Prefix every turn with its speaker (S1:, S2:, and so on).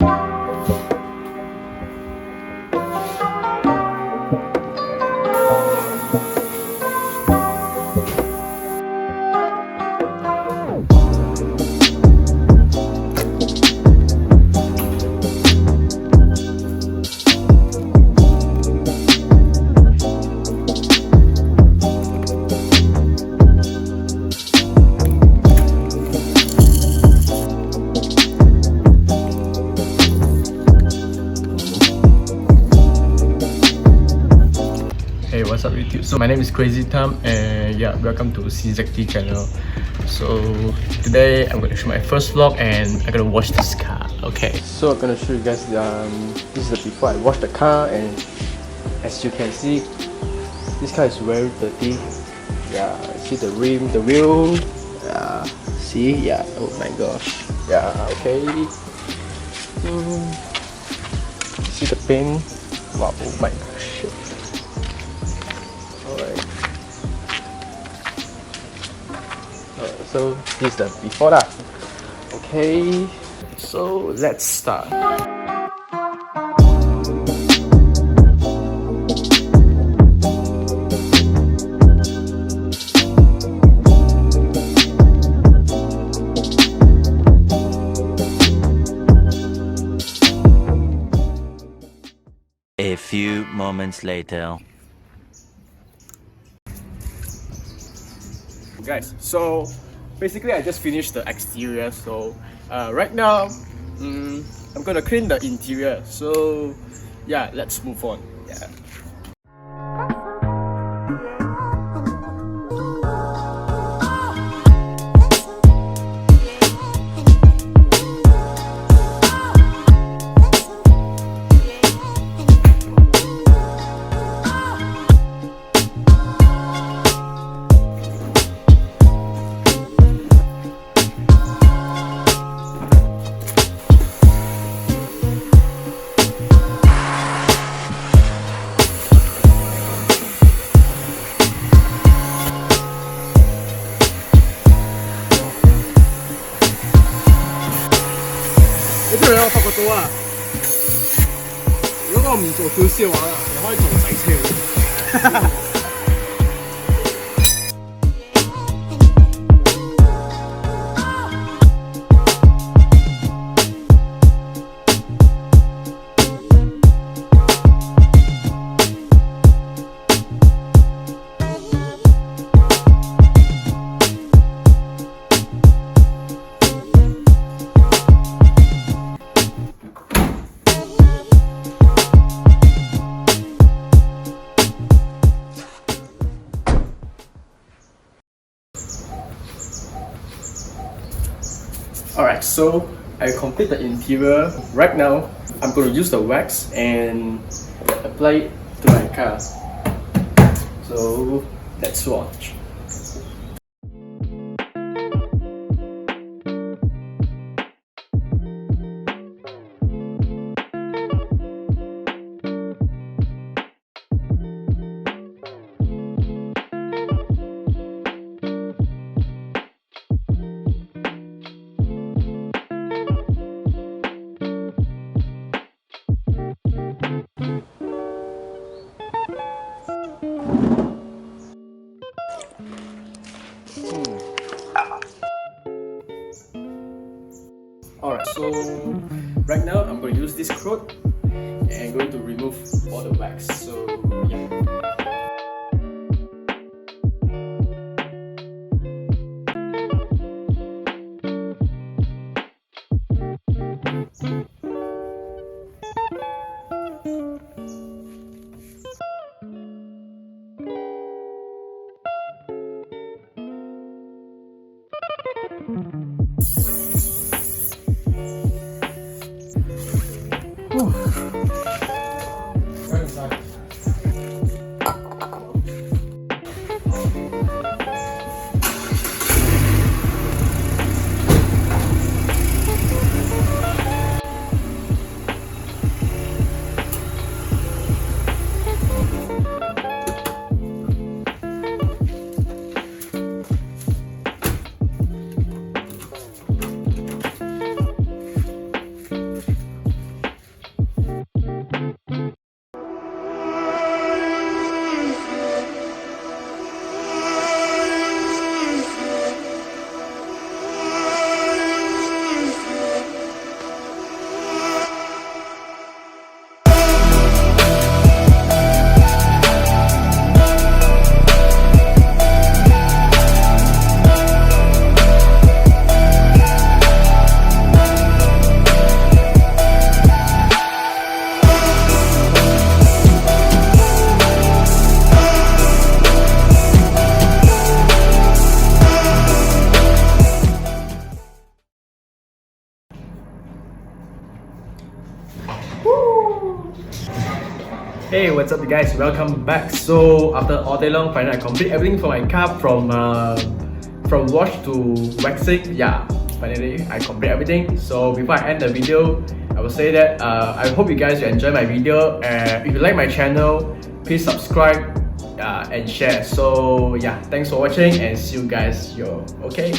S1: Hey, what's up YouTube? So my name is C.Z.T and yeah, welcome to C.Z.T channel. So today I'm going to show my first vlog and I'm going to wash this car. Okay, so I'm going to show you guys this is the before I wash the car, and as you can see, this car is very dirty. Yeah, see the rim, the wheel. Yeah, see, yeah, oh my gosh. Yeah, okay. See the paint. Wow, oh my gosh. Alright, so this is the before lah. Okay, so let's start.
S2: A few moments later.
S1: Guys, so basically I just finished the exterior, so right now I'm gonna clean the interior. So yeah, let's move on. Yeah.呢度有我發覺到啊！如果我唔做 QC 嘅話，你可以做洗車喎。Alright, so I complete the interior. Right now, I'm going to use the wax and apply it to my car. So let's watch. Alright, so right now I'm going to use this cloth and going to remove all the wax. So yeah. Right inside. Hey, what's up you guys? Welcome back. So after all day long, finally I complete everything for my car from wash to waxing. Yeah, finally I complete everything. So before I end the video, I will say that I hope you guys will enjoy my video. If you like my channel, please subscribe and share. So yeah, thanks for watching and see you guys. Okay.